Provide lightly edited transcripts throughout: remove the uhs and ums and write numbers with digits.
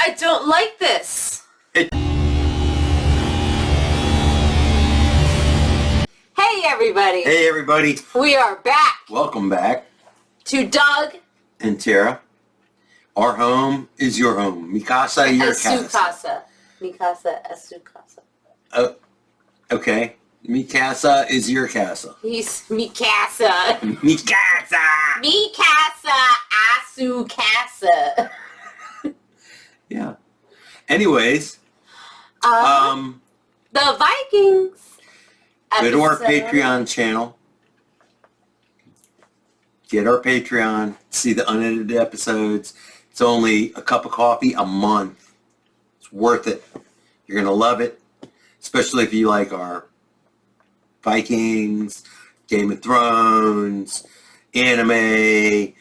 I don't like this. Hey everybody. Hey everybody. We are back. Welcome back. To Doug. And Tara. Our home is your home. Mikasa, your casa. Mikasa, es su casa. Oh, okay. Mikasa is your casa. He's Mikasa. Mikasa! Mikasa, asu casa. Yeah. Anyways. The Vikings. Go to our Patreon channel. Get our Patreon. See the unedited episodes. It's only a cup of coffee a month. It's worth it. You're going to love it. Especially if you like our Vikings, Game of Thrones, anime,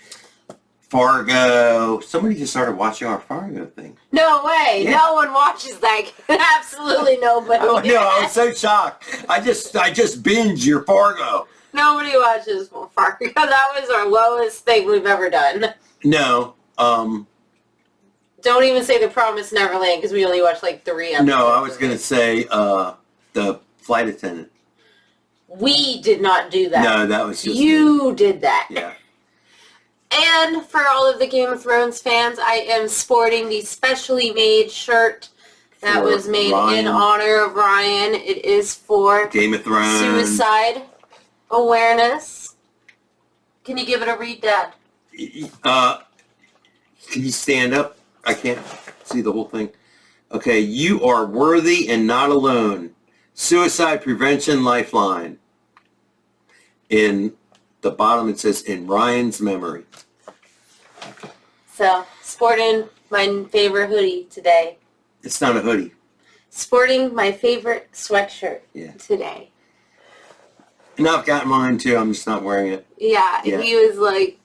Fargo. Somebody just started watching our Fargo thing. No way. Yeah. No one watches that. Absolutely nobody. Oh, no, I was so shocked. I just binged your Fargo. Nobody watches Fargo. That was our lowest thing we've ever done. No. Don't even say The Promised Neverland because we only watched like 3 episodes. No, I was going to say the flight attendant. We did not do that. No, that was just you did that. Yeah. And for all of the Game of Thrones fans, I am sporting the specially made shirt that was made in honor of Ryan. It is for Game of Thrones suicide awareness. Can you give it a read, Dad? Can you stand up? I can't see the whole thing. Okay, you are worthy and not alone. Suicide Prevention Lifeline. In the bottom it says, in Ryan's memory. So, sporting my favorite hoodie today. It's not a hoodie. Sporting my favorite sweatshirt today. And I've got mine too, I'm just not wearing it. Yeah, he was like,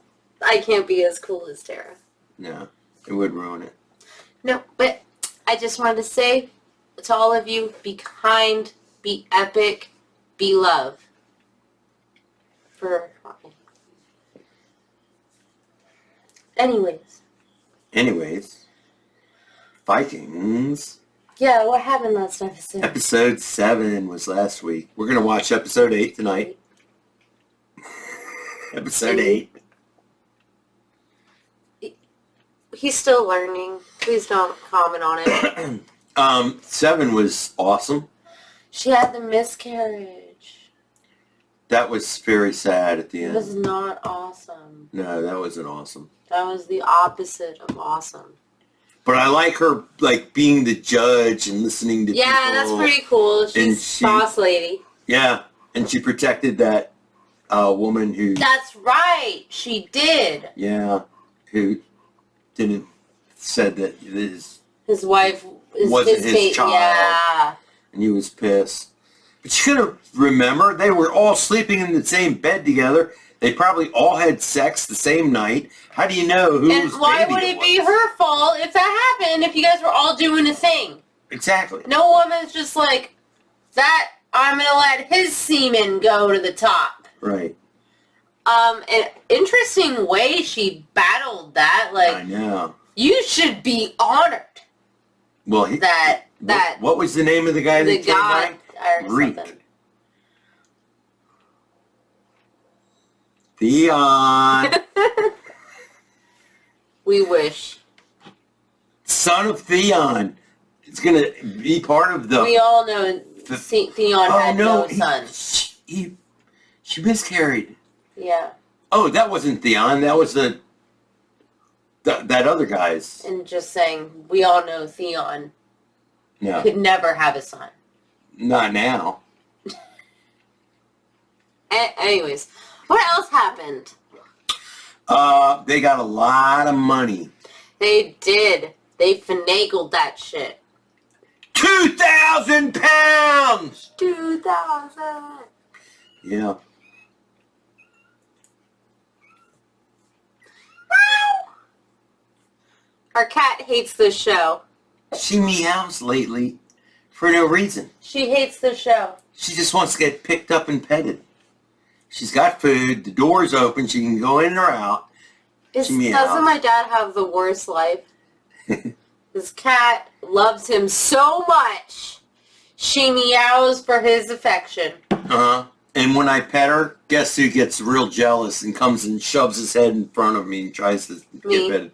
I can't be as cool as Tara. No, it would ruin it. No, but I just wanted to say to all of you, be kind, be epic, be love. For Anyways. Vikings. Yeah, what happened last episode? Episode 7 was last week. We're going to watch episode 8 tonight. Episode 8. He's still learning. Please don't comment on it. 7 was awesome. She had the miscarriage. That was very sad at the end. It was not awesome. No, that wasn't awesome. That was the opposite of awesome. But I like her, like, being the judge and listening to people. Yeah, that's pretty cool. She's boss lady. Yeah, and she protected that woman who... That's right, she did. Yeah, who said that his wife wasn't his child. Yeah. And he was pissed. But you gotta remember, they were all sleeping in the same bed together. They probably all had sex the same night. How do you know who's baby? And why would it be her fault if that happened, if you guys were all doing a thing? Exactly. No woman's just like, that, I'm going to let his semen go to the top. Right. An interesting way she battled that. Like, I know. You should be honored. Well, what was the name of the guy that came by? Rite. Theon. We wish. Son of Theon. It's going to be part of the... We all know Theon had no son. She miscarried. Yeah. Oh, that wasn't Theon. That was that other guy's. And just saying, we all know Theon could never have a son. Not now. Anyways, what else happened? They got a lot of money. They did. They finagled that shit. 2,000 pounds! 2,000! Yeah. Our cat hates this show. She meows lately for no reason. She hates the show. She just wants to get picked up and petted. She's got food, the door's open, she can go in or out. Doesn't my dad have the worst life? His cat loves him so much, she meows for his affection. Uh-huh. And when I pet her, guess who gets real jealous and comes and shoves his head in front of me and tries to get petted?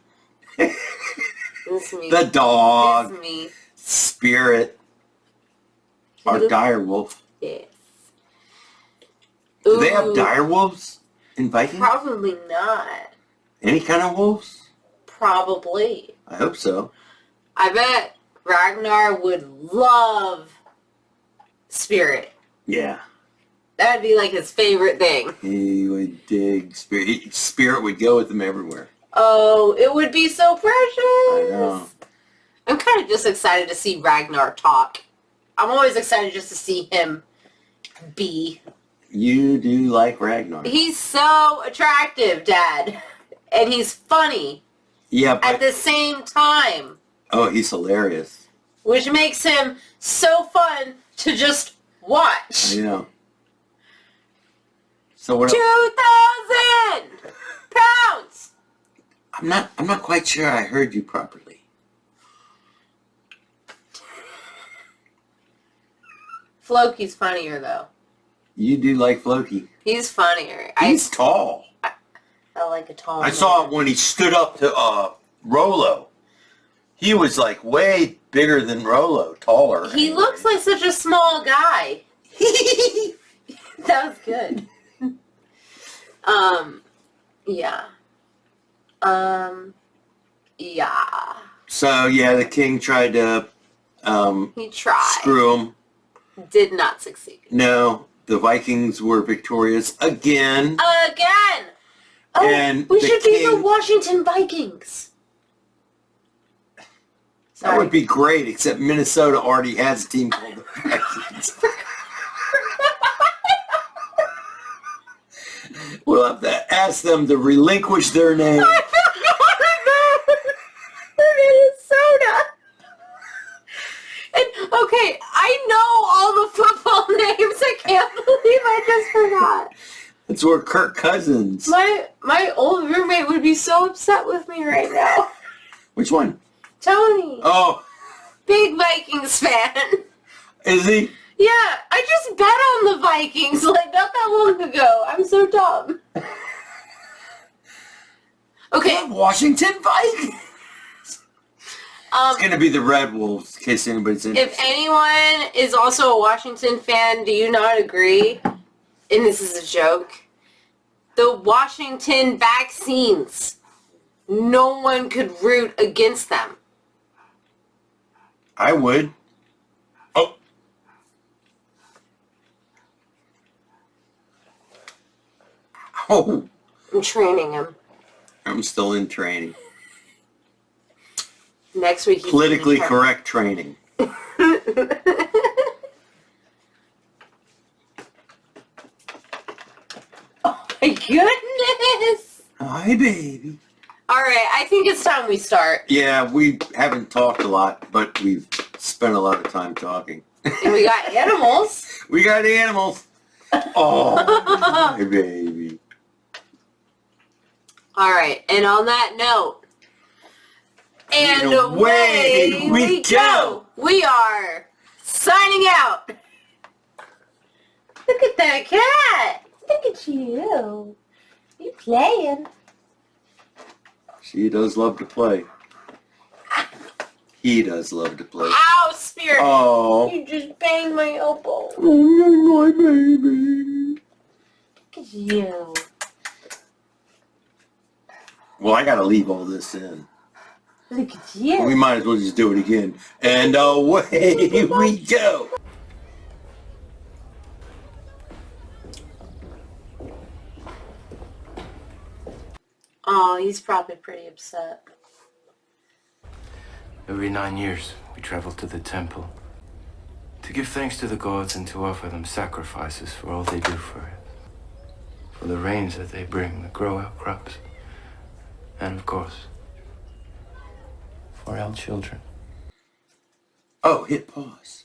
It's me. The dog. It's me. Spirit. Our dire wolf. Yes. Do they have dire wolves in Vikings? Probably not. Any kind of wolves? Probably. I hope so. I bet Ragnar would love Spirit. Yeah. That would be like his favorite thing. He would dig Spirit. Spirit would go with him everywhere. Oh, it would be so precious. I know. I'm kind of just excited to see Ragnar talk. I'm always excited just to see him be. You do like Ragnar. He's so attractive, Dad. And he's funny. Yeah, but... At the same time. Oh, he's hilarious. Which makes him so fun to just watch. I know. So what 2,000 pounds! I'm not quite sure I heard you properly. Floki's funnier, though. You do like Floki. He's funnier. He's tall. I like a tall I man. saw it when he stood up to Rollo. He was like way bigger than Rollo, taller. He looks like such a small guy. That was good. Yeah. Yeah. So, yeah, the king tried to He tried. screw him. Did not succeed. No, the Vikings were victorious again. Again! Oh, And we the should be the king- Washington Vikings. That would be great, except Minnesota already has a team called the Vikings. We'll have to ask them to relinquish their name. I forgot about Minnesota. And, okay, I know all the football names. I can't believe I just forgot. That's where Kirk Cousins. My old roommate would be so upset with me right now. Which one? Tony. Oh, Big Vikings fan. is he? Yeah, I just bet on the Vikings like not that long ago. I'm so dumb. Okay. The Washington Vikings. It's going to be the Red Wolves, in case anybody's interested. If anyone is also a Washington fan, do you not agree? And this is a joke. The Washington vaccines. No one could root against them. I would. Oh. Oh. I'm training him. I'm still in training. Next week he's Politically gonna correct training. Oh my goodness! Hi, baby. Alright, I think it's time we start. Yeah, we haven't talked a lot, but we've spent a lot of time talking. And we got animals. We got animals. Oh, my baby. Alright, and on that note, and away away we go. We are signing out. Look at that cat. Look at you. You playing. She does love to play. He does love to play. Ow, Spirit. Oh. You just banged my elbow. Oh, my baby. Look at you. Well, I gotta leave all this in. Look at you. We might as well just do it again. And away we go. Oh, he's probably pretty upset. Every 9 years, we travel to the temple to give thanks to the gods and to offer them sacrifices for all they do for us, for the rains that they bring that grow our crops, and of course, for our children. Oh, hit pause.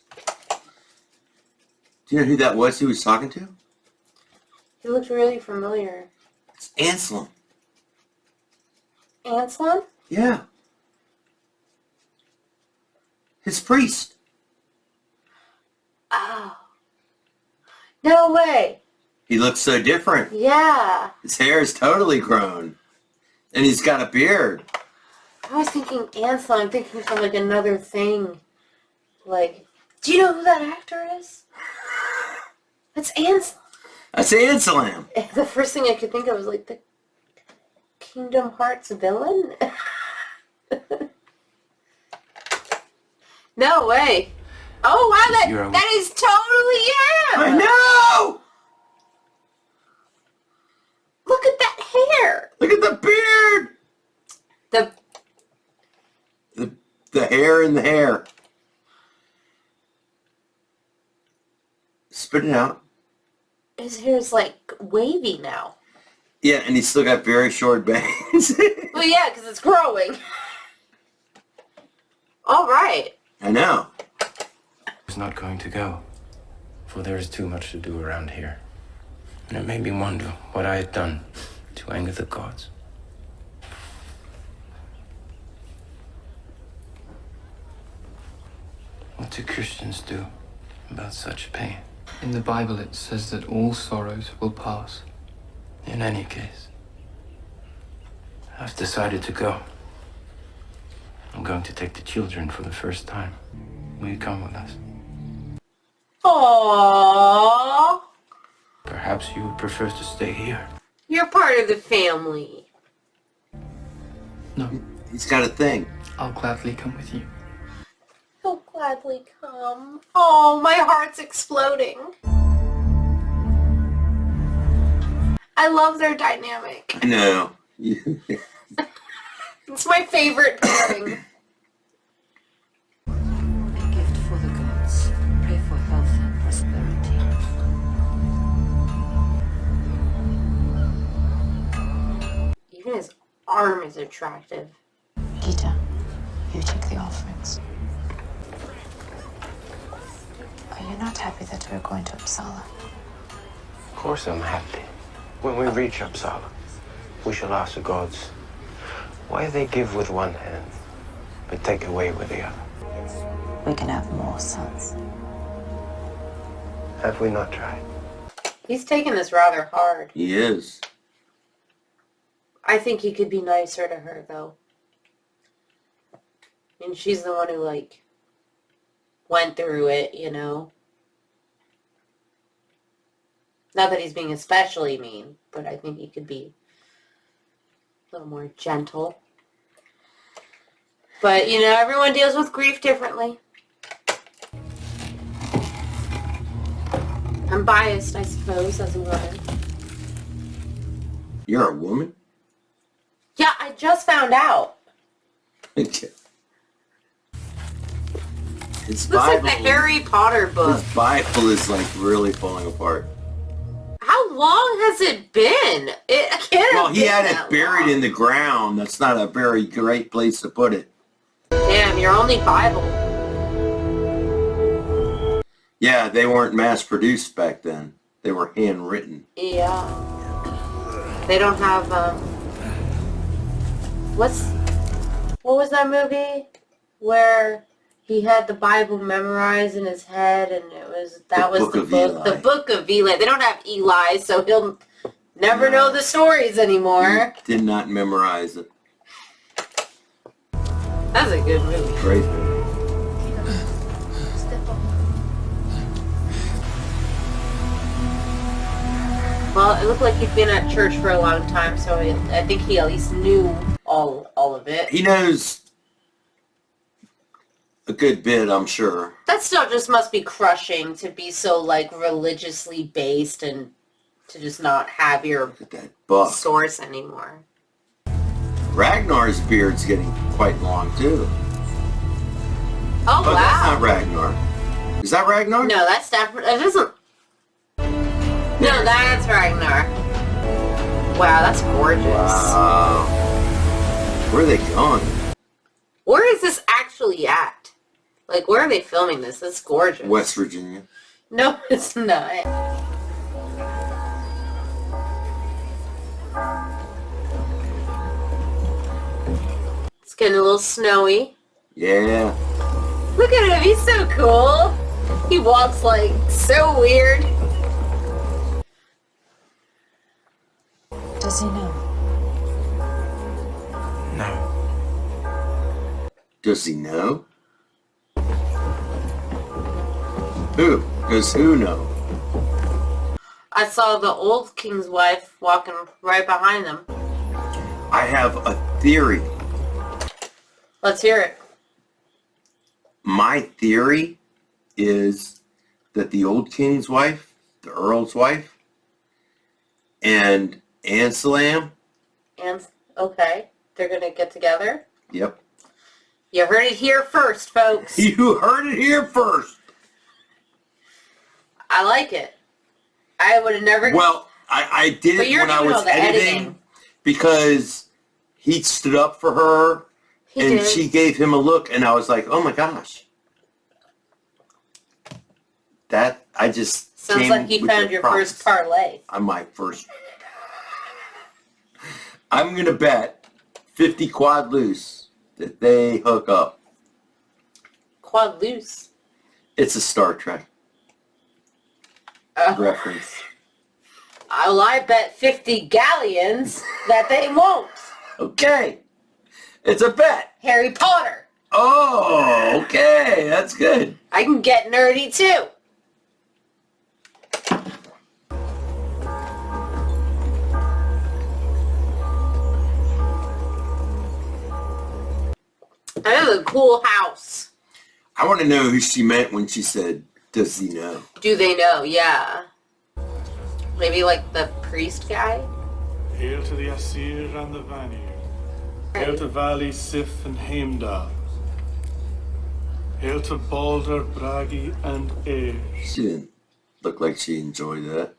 Do you know who that was he was talking to? He looked really familiar. It's Anselm. Anselm? Yeah. His priest. Oh. No way. He looks so different. Yeah. His hair is totally grown. And he's got a beard. I was thinking Ansel. I'm thinking from like another thing. Like, do you know who that actor is? That's Ansel. That's Anselm. The first thing I could think of was like the Kingdom Hearts villain. No way. Oh wow, that is totally him. I know. Look at that hair. Look at the beard. The hair in the hair. Spit it out. His hair's like wavy now. Yeah, and he's still got very short bangs. Well, yeah, because it's growing. All right. I know. Is not going to go, for there is too much to do around here. And it made me wonder what I had done to anger the gods. What do Christians do about such pain? In the Bible it says that all sorrows will pass. In any case, I've decided to go. I'm going to take the children for the first time. Will you come with us? Aww. Perhaps you would prefer to stay here. You're part of the family. No, He's got a thing. I'll gladly come with you. He'll gladly come. Oh, my heart's exploding. I love their dynamic. I know. It's my favorite pairing. A gift for the gods. Pray for health and prosperity. Even his arm is attractive. Gita, you take the offerings. Are you not happy that we're going to Uppsala? Of course I'm happy. When we reach Uppsala, we shall ask the gods why they give with one hand, but take away with the other. We can have more sons. Have we not tried? He's taking this rather hard. He is. I think he could be nicer to her, though. And she's the one who, like, went through it, you know? Not that he's being especially mean, but I think he could be a little more gentle. But, you know, everyone deals with grief differently. I'm biased, I suppose, as a woman. You're a woman? Yeah, I just found out. His Looks Bible, like the Harry Potter book. his Bible is like really falling apart. How long has it been? It can't Well, have he been had that it buried long. in the ground. That's not a very great place to put it. Damn, your only Bible. Yeah, they weren't mass produced back then. They were handwritten. Yeah. They don't have, what was that movie where he had the Bible memorized in his head and that was the book. The Book of Eli. They don't have Eli, so he'll never know the stories anymore. He did not memorize it. That's a good movie. Great. Well, it looked like he'd been at church for a long time, so I think he at least knew all of it. He knows a good bit, I'm sure. That still just must be crushing to be so, like, religiously based and to just not have your Look at that buck. source anymore. Ragnar's beard's getting quite long, too. Oh, Oh, that's not wow. Ragnar. Is that Ragnar? No, that's Stafford. It doesn't... No, that's Ragnar. Wow, that's gorgeous. Wow. Where are they going? Where is this actually at? Like, where are they filming this? That's gorgeous. West Virginia. No, it's not. It's getting a little snowy. Yeah. Look at him, he's so cool. He walks like so weird. Does he know? No. Does he know? Who? Does who know? I saw the old king's wife walking right behind them. I have a theory. Let's hear it. My theory is that the old king's wife, the earl's wife, and Ansalam, And okay, they're gonna get together. yep. You heard it here first, folks. You heard it here first. I like it. I would have never. Well, I did But it you're when I doing was all the editing. because he stood up for her He and did. she gave him a look and I was like, oh my gosh. That, I just Sounds came like you with found the your prompts. first parlay. On my first. I'm going to bet 50 quad loose that they hook up. Quad loose. It's a Star Trek reference. Well, I bet 50 galleons that they won't. Okay. It's a bet. Harry Potter. Oh, okay. That's good. I can get nerdy too. That is a cool house. I want to know who she meant when she said, does he know? Do they know? Yeah. Maybe like the priest guy? Hail to the Æsir and the Vanir. Hail to Valley, Sif, and Heimdall. Hail to Balder, Bragi, and Eir. She didn't look like she enjoyed that.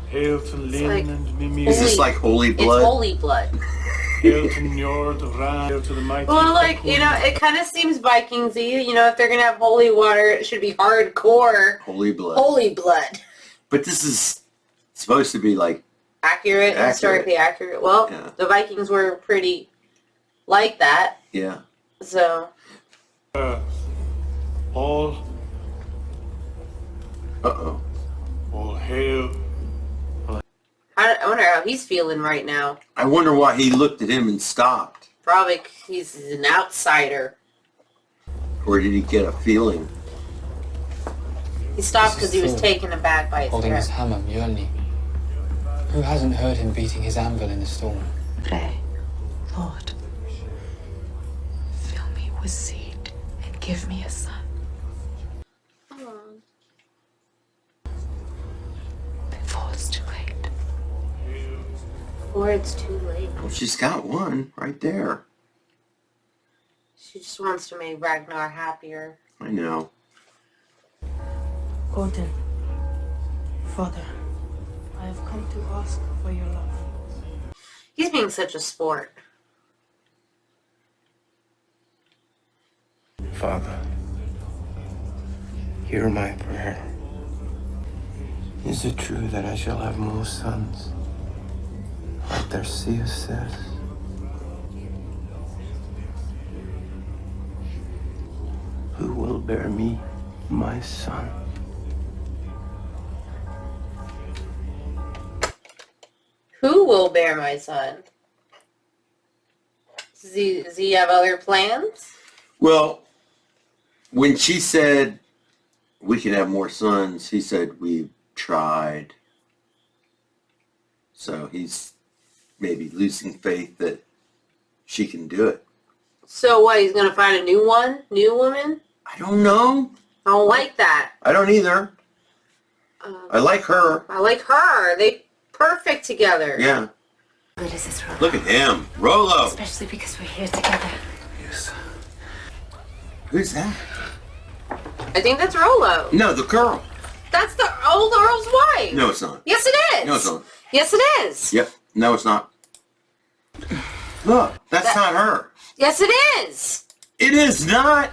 Hail to Lin like and Mimir. Is this like holy It's blood? holy blood. Hail to Njord, Ran. Hail to the mighty. Well, like, you know, it kind of seems Vikingsy. You know, if they're going to have holy water, it should be hardcore Holy blood. holy blood. But this is supposed to be like, Accurate, historically accurate. Well, Yeah. the Vikings were pretty like that. yeah. So, All Uh-oh. hail. I wonder how he's feeling right now. I wonder why he looked at him and stopped. Probably he's an outsider. Or did he get a feeling? He stopped because he was Thor, taken aback by his holding his threat. hammer, Mjolnir. Who hasn't heard him beating his anvil in the storm? Pray, Lord, fill me with seed and give me a son. Before it's too late. Or it's too late. Well, she's got one right there. She just wants to make Ragnar happier. I know. Odin, Father, I have come to ask for your love. He's being such a sport. Father, hear my prayer. Is it true that I shall have more sons, like their seer says? Who will bear me, my son? Who will bear my son? Does he have other plans? Well, when she said we can have more sons, he said we've tried. So he's maybe losing faith that she can do it. So what, he's going to find a new one? New woman? I don't know. I don't like that. I don't either. I like her. I like her. They perfect together. Yeah. Good is this, Rollo? Look at him. Rollo. Especially because we're here together. Yes. Who's that? I think that's Rollo. No, the girl. That's the old Earl's wife. No, it's not. Yes, it is. No, it's not. Yes, it is. Yep. No, it's not. Look, that's not her. Yes, it is. It is not.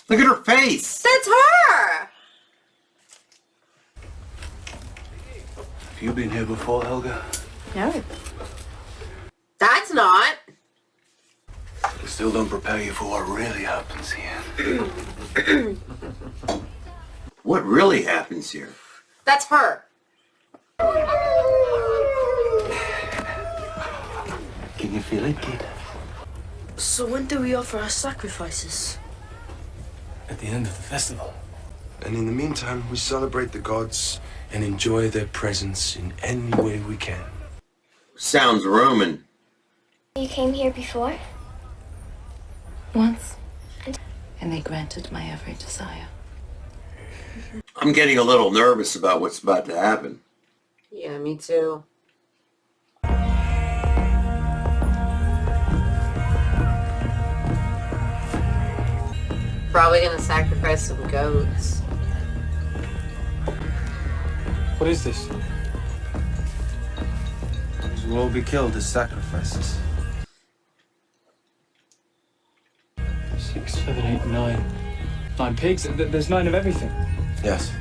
Look at her face. That's her. Have you been here before, Helga? No. That's not. Is Still don't prepare you for what really happens here. What really happens here? That's her. Can you feel it, kid? So when do we offer our sacrifices? At the end of the festival. And in the meantime, we celebrate the gods and enjoy their presence in any way we can. Sounds Roman. You came here before? Once. And they granted my every desire. I'm getting a little nervous about what's about to happen. Yeah, me too. Probably gonna sacrifice some goats. What is this? These will all be killed as sacrifices. 6, 7, 8, 9. 9 pigs? There's 9 of everything. Yes.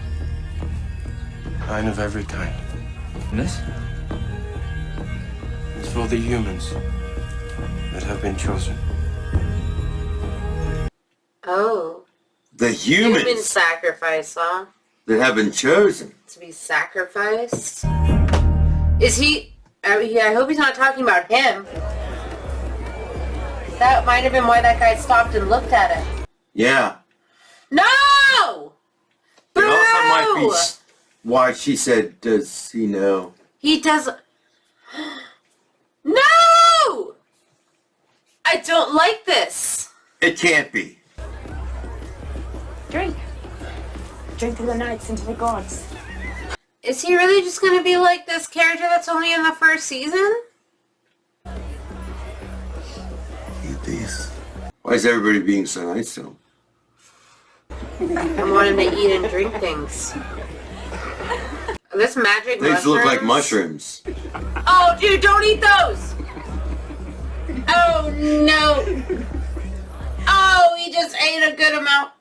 9 of every kind. And this? It's for the humans that have been chosen. Oh. The humans Human sacrifice, huh? that have been chosen. To be sacrificed? Is he... I hope he's not talking about him. That might have been why that guy stopped and looked at it. Yeah. No! It also might Boo! be why she said, does he know? He does... No! I don't like this. It can't be. Drink. Drink the nights into the gods. Is he really just going to be like this character that's only in the first season? Eat these. Why is everybody being so nice to him? I want him to eat and drink things. This magic These mushrooms. look like mushrooms. Oh, dude, don't eat those! Oh, no. Oh, he just ate a good amount.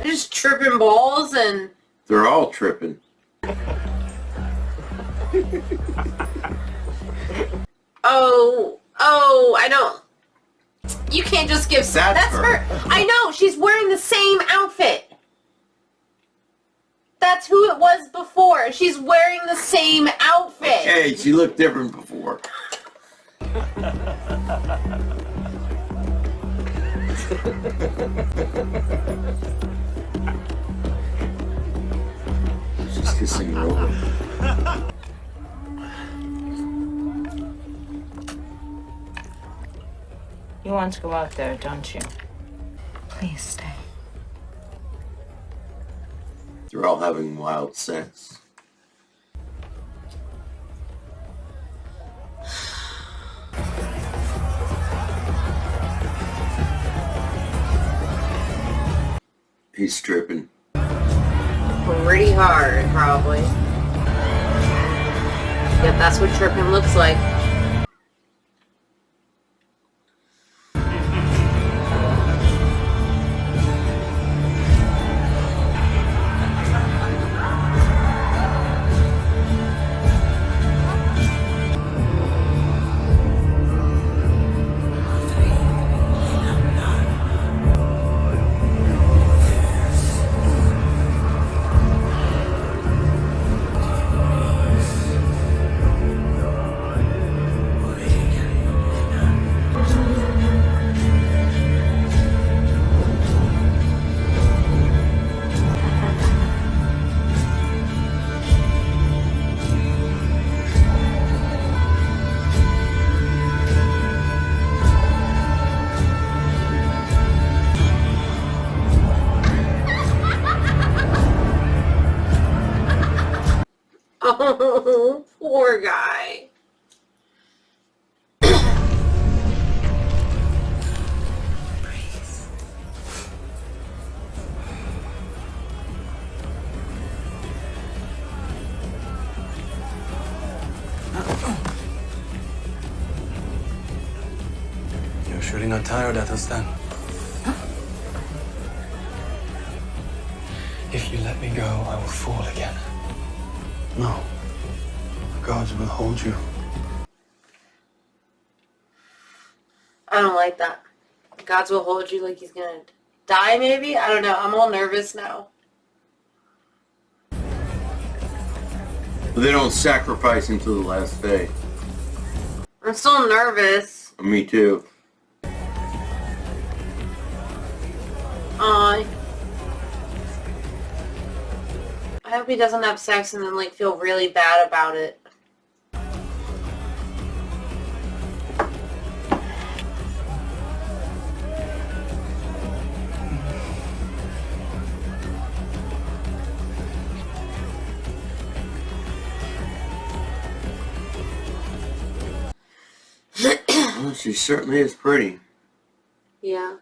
Just tripping balls and... They're all tripping. Oh, I don't... You can't just give... That's her. I know, she's wearing the same outfit. That's who it was before. She's wearing the same outfit. Hey, she looked different before. She's kissing Rollo. You want to go out there, don't you? Please stay. They're all having wild sex. He's stripping. Pretty hard, probably. Yep, that's what tripping looks like. Oh, poor guy. You're surely not tired, Athelstan. If you let me go, I will fall again. No. gods will hold you. I don't like that. Gods will hold you like he's gonna die, maybe? I don't know. I'm all nervous now. They don't sacrifice him till the last day. I'm still nervous. Me too. Aw. I hope he doesn't have sex and then, like, feel really bad about it. Well, she certainly is pretty. Yeah.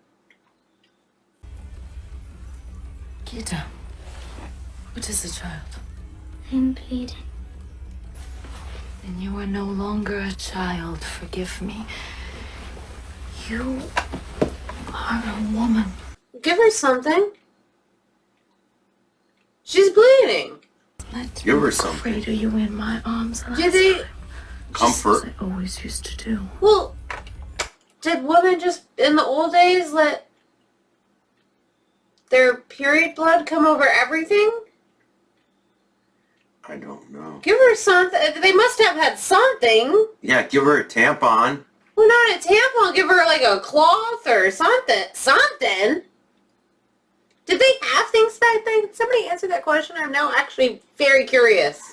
Gita, what is the child? I'm bleeding. Then you are no longer a child, forgive me. You are a woman. Give her something. She's bleeding. Let Give her me something. cradle you in my arms. Did they... Comfort. Just as I always used to do. Well, did women just, in the old days, let their period blood come over everything? I don't know. Give her something. They must have had something. Yeah, give her a tampon. Well, not a tampon. Give her, like, a cloth or something. Something. Did they have things back then? Somebody answer that question. I'm now actually very curious.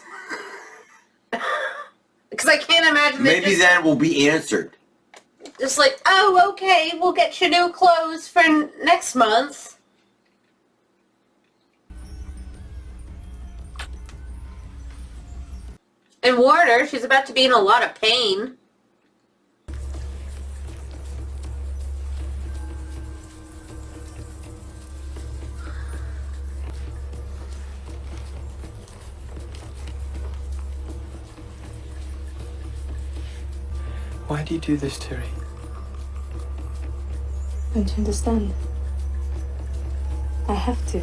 Because I can't imagine they Maybe just, that will be answered. just like, oh, okay, we'll get you new clothes for next month. And warn her, she's about to be in a lot of pain. Why do you do this, Terry? Don't you understand? I have to.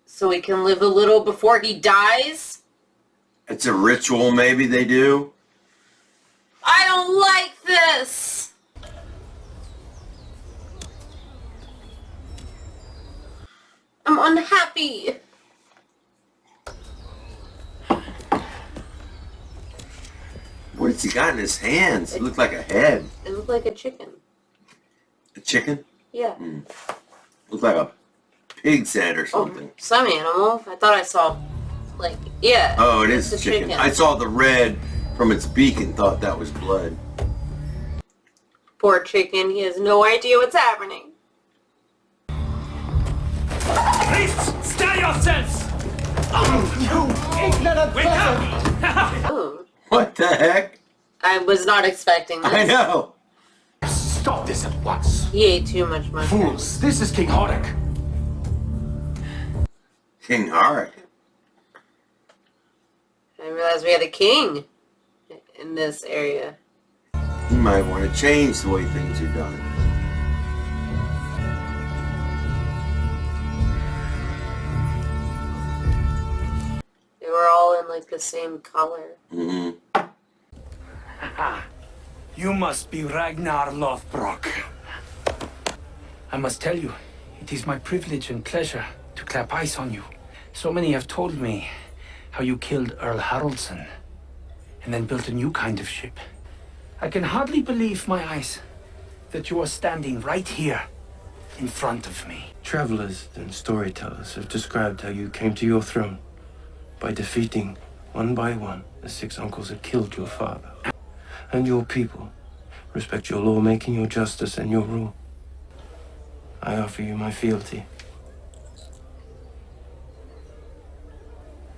So he can live a little before he dies? It's a ritual maybe they do. I don't like this! I'm unhappy. What has he got in his hands? It looked like a head. It looked like a chicken. A chicken? Yeah. Looked like a pig's head or something. Some animal. I thought I saw, like, yeah. Oh, it is it's a chicken. I saw the red from its beak and thought that was blood. Poor chicken. He has no idea what's happening. Priests, stay yourselves! Wake up! Ooh. What the heck? I was not expecting this. I know. Stop this at once. He ate too much mushroom. Fools, this is King Horik. King Horik. I didn't realize we had a king in this area. You might want to change the way things are done. They were all in like the same color. Mm-hmm. You must be Ragnar Lothbrok. I must tell you, it is my privilege and pleasure to clap eyes on you. So many have told me how you killed Earl Haraldson and then built a new kind of ship. I can hardly believe my eyes that you are standing right here in front of me. Travelers and storytellers have described how you came to your throne by defeating, one by one, the 6 uncles that killed your father. And your people respect your lawmaking, your justice, and your rule. I offer you my fealty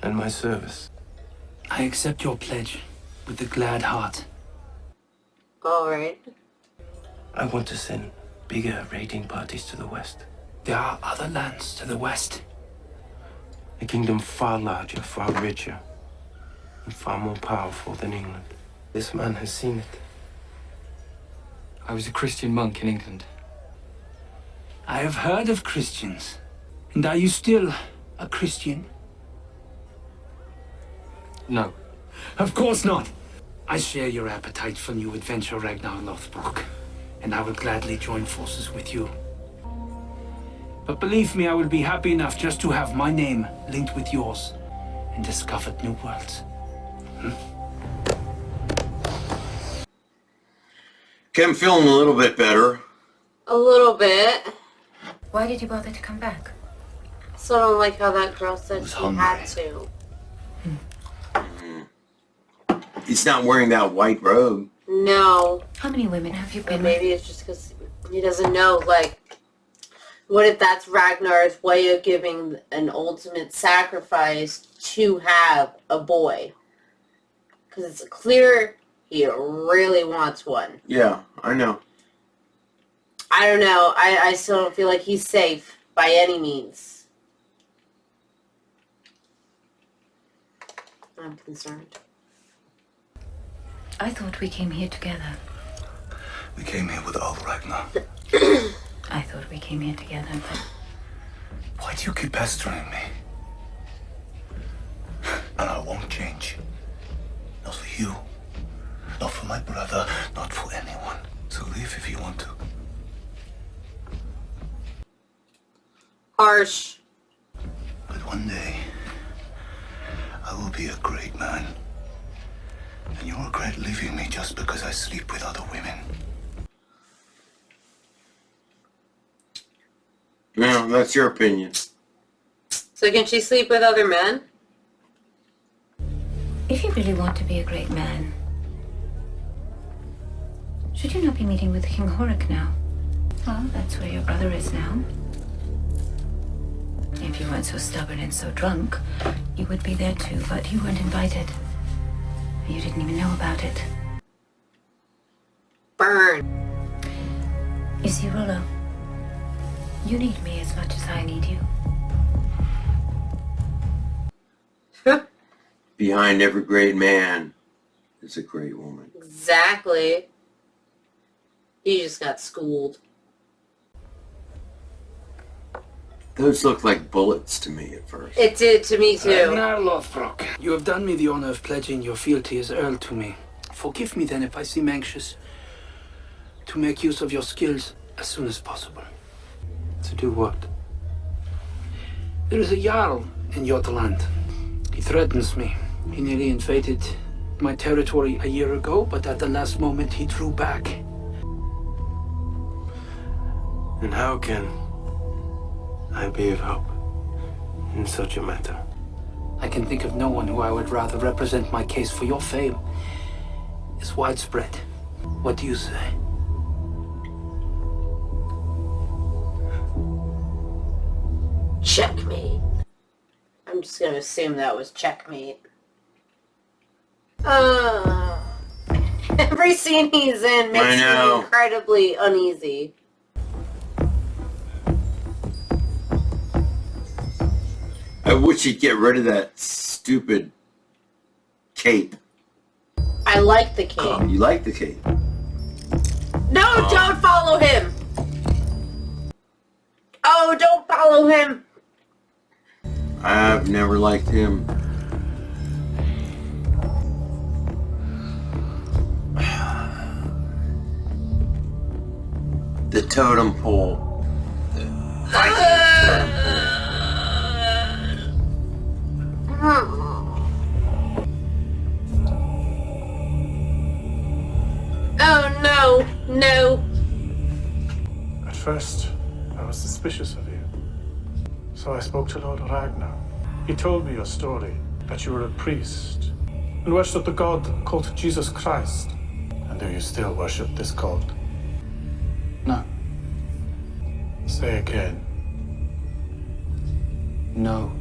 and my service. I accept your pledge with a glad heart. Alright. I want to send bigger raiding parties to the west. There are other lands to the west. A kingdom far larger, far richer, and far more powerful than England. This man has seen it. I was a Christian monk in England. I have heard of Christians. And are you still a Christian? No. Of course not. I share your appetite for new adventure, Ragnar Lothbrok, and I will gladly join forces with you. But believe me, I will be happy enough just to have my name linked with yours and discovered new worlds. Okay, I'm feeling a little bit better. A little bit. Why did you bother to come back? Still don't like how that girl said was she hungry. had to. He's not wearing that white robe. No. How many women have you Or been with? maybe it's just because he doesn't know, like, what if that's Ragnar's way of giving an ultimate sacrifice to have a boy? Because it's clear he really wants one. Yeah, I know. I don't know. I still don't feel like he's safe by any means. I'm concerned. I thought we came here together. We came here with old Ragnar. I thought we came here together, but Why do you keep pestering me? And I won't change. Not for you. Not for my brother. Not for anyone. So leave if you want to. Harsh. But one day, I will be a great man. And you'll regret leaving me just because I sleep with other women. No, that's your opinion. So can she sleep with other men? if you really want to be a great man, should you not be meeting with King Horik now? Well, that's where your brother is now. If you weren't so stubborn and so drunk, you would be there too, but you weren't invited. You didn't even know about it. Burn. You see, Rollo, you need me as much as I need you. Behind every great man is a great woman. Exactly. He just got schooled. Those look like bullets to me at first. It did to me too. Ragnar Lothbrok, you have done me the honor of pledging your fealty as Earl to me. Forgive me then if I seem anxious to make use of your skills as soon as possible. To do what? There is a Jarl in Jotunland. He threatens me. He nearly invaded my territory a year ago, but at the last moment he drew back. And how can I be of help in such a matter? I can think of no one who I would rather represent my case, for your fame is widespread. What do you say? Checkmate. I'm just gonna assume that was checkmate. Every scene he's in makes me incredibly uneasy. I wish he'd get rid of that stupid cape. I like the cape. Oh, you like the cape? No, don't follow him! Oh, don't follow him! I've never liked him. The totem pole. The Viking totem pole. Oh no, no. At first, I was suspicious of you. So I spoke to Lord Ragnar. He told me your story, that you were a priest and worshipped the god called Jesus Christ. And do you still worship this god? No. Say again. No.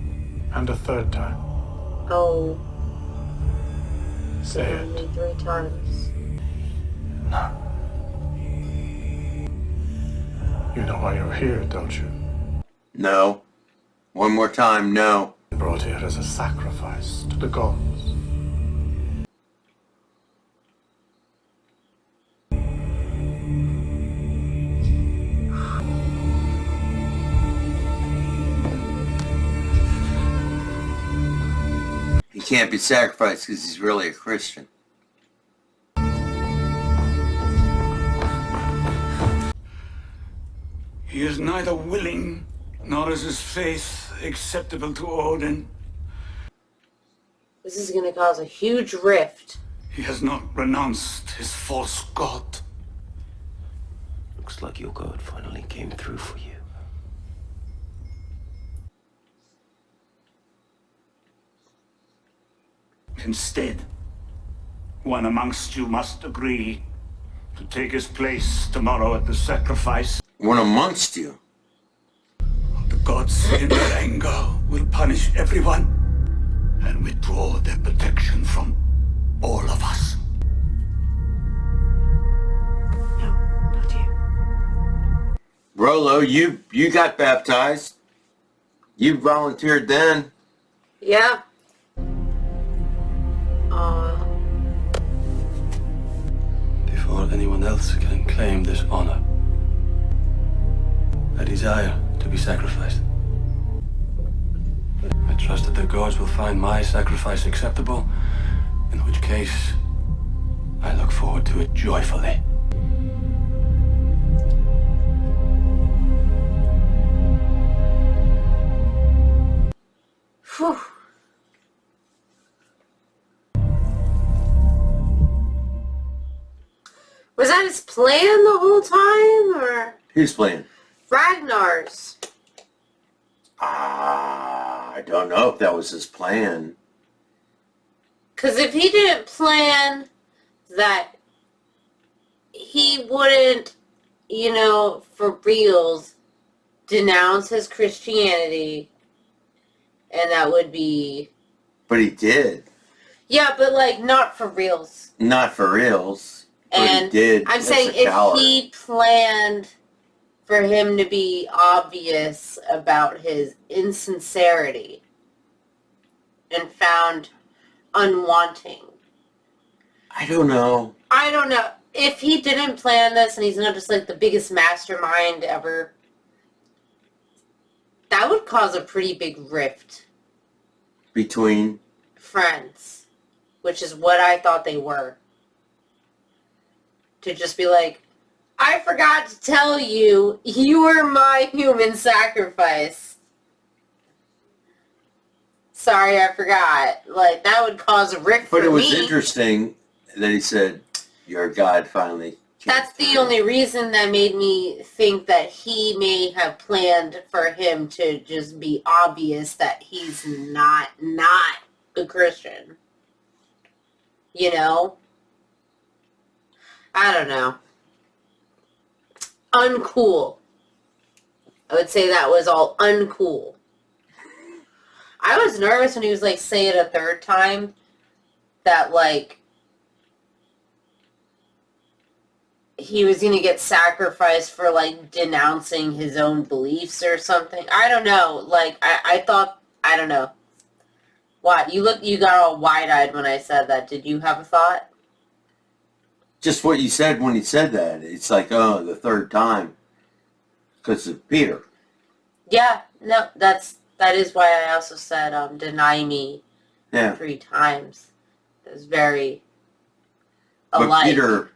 And a third time. Oh. Say Only it. 3 times. No. You know why you're here, don't you? No. One more time, no. Brought here as a sacrifice to the gods. He can't be sacrificed because he's really a Christian. He is neither willing, nor is his faith acceptable to Odin. This is going to cause a huge rift. He has not renounced his false god. Looks like your God finally came through for you. Instead, one amongst you must agree to take his place tomorrow at the sacrifice. One amongst you. The gods, in their anger, will punish everyone and withdraw their protection from all of us. No, not you. Rollo, you got baptized. You volunteered then. Yeah. Before anyone else can claim this honor, I desire to be sacrificed. I trust that the gods will find my sacrifice acceptable, in which case I look forward to it joyfully. Whew. Was that his plan the whole time, or? Who's playing? Ragnar's. I don't know if that was his plan. Because if he didn't plan that he wouldn't, for reals, denounce his Christianity, and that would be... But he did. Yeah, but, not for reals. Not for reals. But And he did. I'm as saying a coward. if he planned for him to be obvious about his insincerity and found unwanting. I don't know. I don't know. If he didn't plan this and he's not just the biggest mastermind ever, that would cause a pretty big rift. Between? Friends. Which is what I thought they were. To just be like, I forgot to tell you, you were my human sacrifice. Sorry, I forgot. That would cause a rift for me. But it was interesting that he said, your God finally... That's the only reason that made me think that he may have planned for him to just be obvious that he's not a Christian. I don't know. Uncool. I would say that was all uncool. I was nervous when he was say it a third time that he was gonna get sacrificed for denouncing his own beliefs or something. I don't know. I thought, I don't know. What? You got all wide-eyed when I said that. Did you have a thought? Just what you said when he said that. It's the third time. Because of Peter. Yeah, no, that is why I also said, deny me 3 times. It was very alike. But Peter...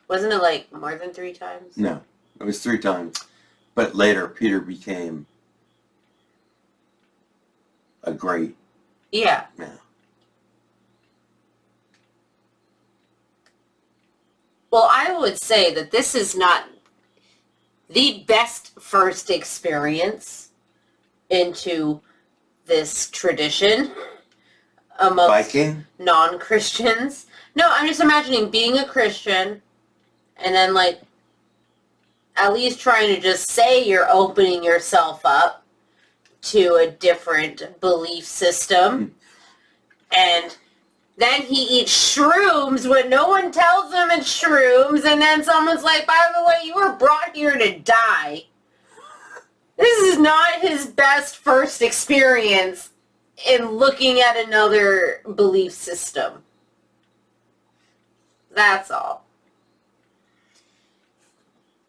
Wasn't it more than 3 times? No, it was 3 times. But later, Peter became a great... Yeah. Yeah. Well, I would say that this is not the best first experience into this tradition amongst Viking? non-Christians. No, I'm just imagining being a Christian and then at least trying to just say you're opening yourself up to a different belief system. And then he eats shrooms when no one tells him it's shrooms, and then someone's like, by the way, you were brought here to die. This is not his best first experience in looking at another belief system. That's all.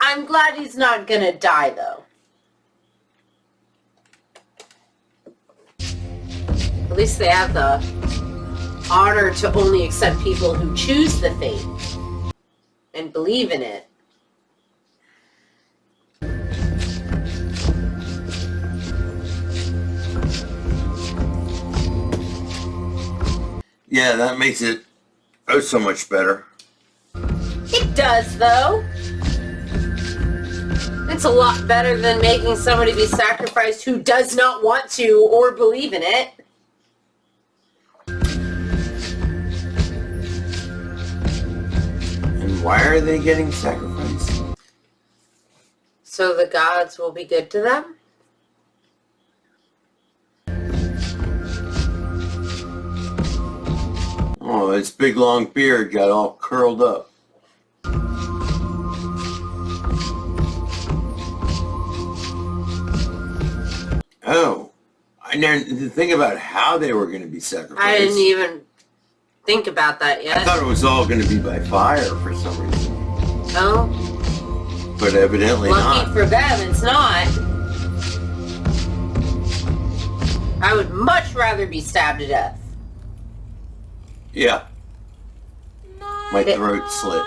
I'm glad he's not gonna die, though. At least they have the honor to only accept people who choose the faith and believe in it. Yeah, that makes it oh so much better. It does, though. It's a lot better than making somebody be sacrificed who does not want to or believe in it. And why are they getting sacrificed? So the gods will be good to them? Oh, his big long beard got all curled up. Oh, I didn't think about how they were going to be sacrificed. I didn't even think about that yet. I thought it was all going to be by fire for some reason. No? But evidently Lucky not. for them, it's not. I would much rather be stabbed to death. Yeah. My throat slit.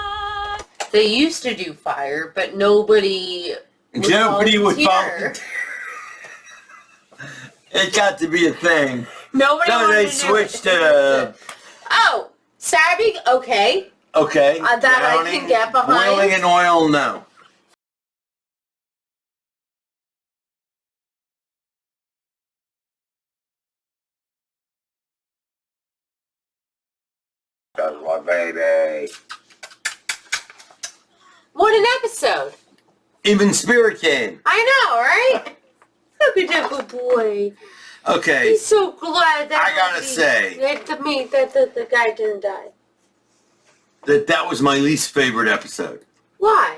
They used to do fire, but nobody would volunteer. volunteer. It got to be a thing. Nobody So wanted they to do switched it. to... Oh, stabbing? Okay. Okay. That I can get behind. Boiling in oil, no. That's my baby. What an episode. Even Spirit came. I know, right? Look at that good boy. Okay. He's so glad that I gotta say that the guy didn't die. that was my least favorite episode. Why?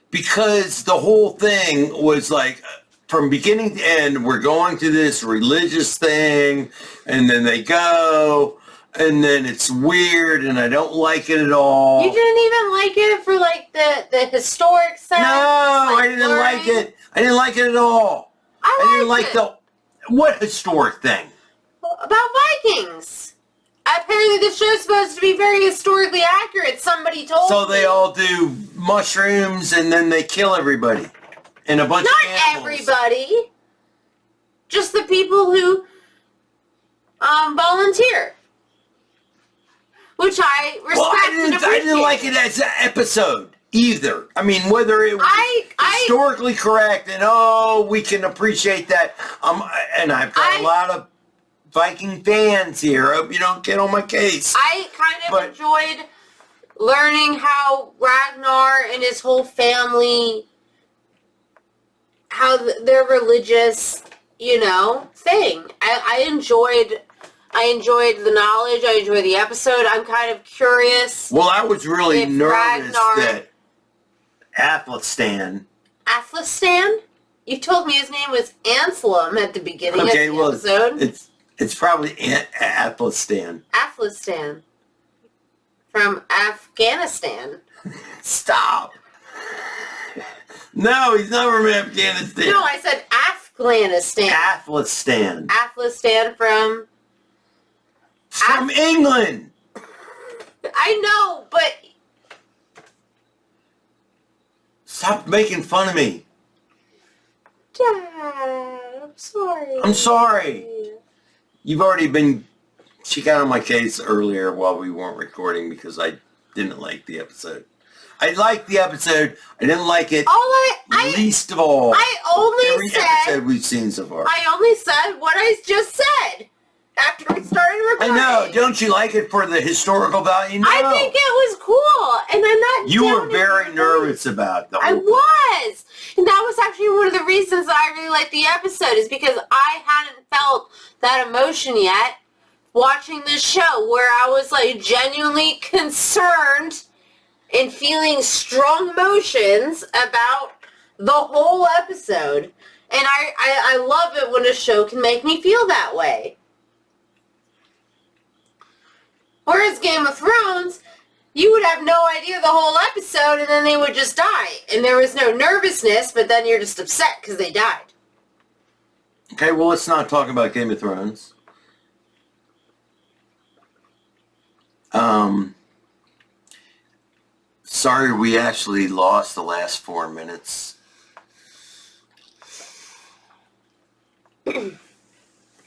Because the whole thing was like, from beginning to end, we're going to this religious thing, and then they go, and then it's weird, and I don't like it at all. You didn't even like it for like the historic sense? No, like I didn't like it. I didn't like it at all. I didn't like the... What historic thing? About Vikings. Apparently the show's supposed to be very historically accurate. Somebody told So me. they all do mushrooms, and then they kill everybody. And a bunch of Not animals. everybody. Just the people who volunteer. Which I respect Well, I and appreciate. didn't like it as an episode either. I mean, whether it was historically correct and we can appreciate that. And I've got a lot of Viking fans here. I hope you don't get on my case. I kind of enjoyed learning how Ragnar and his whole family, how their religious, thing. I enjoyed the knowledge. I enjoyed the episode. I'm kind of curious. Well, I was really nervous Ragnar, that Athelstan. Athelstan? You told me his name was Anselm at the beginning of the episode. It's probably Athelstan. Athelstan. From Afghanistan. Stop. No, he's not from Afghanistan. No, I said Afghanistan. Athelstan. Athelstan from England. I know, but... Stop making fun of me. Dad, I'm sorry. I'm sorry. You've already been... She got on my case earlier while we weren't recording because I didn't like the episode. I liked the episode. I didn't like it least of all. Every episode we've seen so far. I only said what I just said after we started recording. I know. Don't you like it for the historical value? No. I think it was cool, and I'm not. You were very nervous about the I was, and that was actually one of the reasons that I really liked the episode is because I hadn't felt that emotion yet watching this show, where I was like genuinely concerned and feeling strong emotions about the whole episode. And I love it when a show can make me feel that way. Whereas Game of Thrones, you would have no idea the whole episode and then they would just die. And there was no nervousness, but then you're just upset because they died. Okay, well, let's not talk about Game of Thrones. Sorry, we actually lost the last 4 minutes.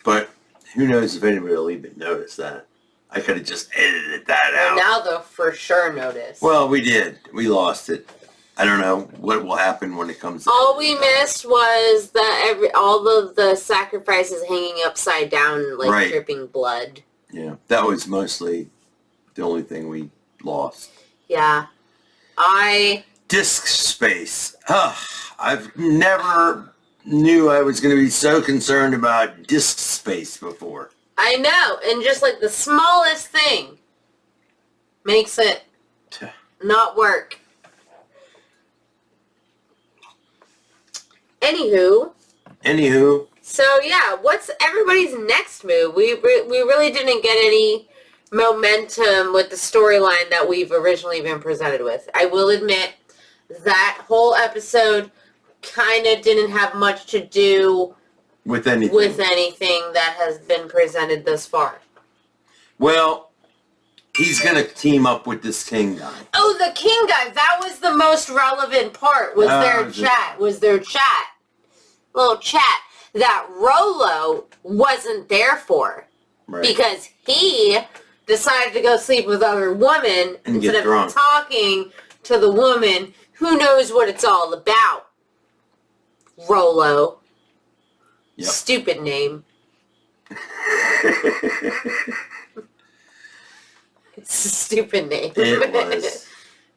But who knows if anybody will even notice that. I could have just edited that out. Now they'll for sure notice. Well, we did. We lost it. I don't know what will happen when it comes to all we missed was all of the sacrifices hanging upside down, like right. dripping blood. Yeah, that was mostly the only thing we lost. Yeah. Disk space. I've never knew I was going to be so concerned about disk space before. I know, and just like the smallest thing makes it not work. Anywho. So yeah, what's everybody's next move? We really didn't get any momentum with the storyline that we've originally been presented with. I will admit that whole episode kind of didn't have much to do with anything that has been presented thus far. Well, he's going to team up with this king guy. Oh, the king guy. That was the most relevant part, was their chat. Little chat that Rollo wasn't there for. Right. Because he decided to go sleep with other women and instead of talking to the woman who knows what it's all about. Rollo. Yep. Stupid name. It's a stupid name. It was.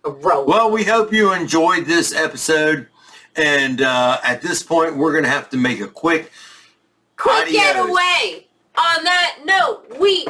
Rollo. Well, we hope you enjoyed this episode. And at this point, we're going to have to make a quick getaway. On that note, we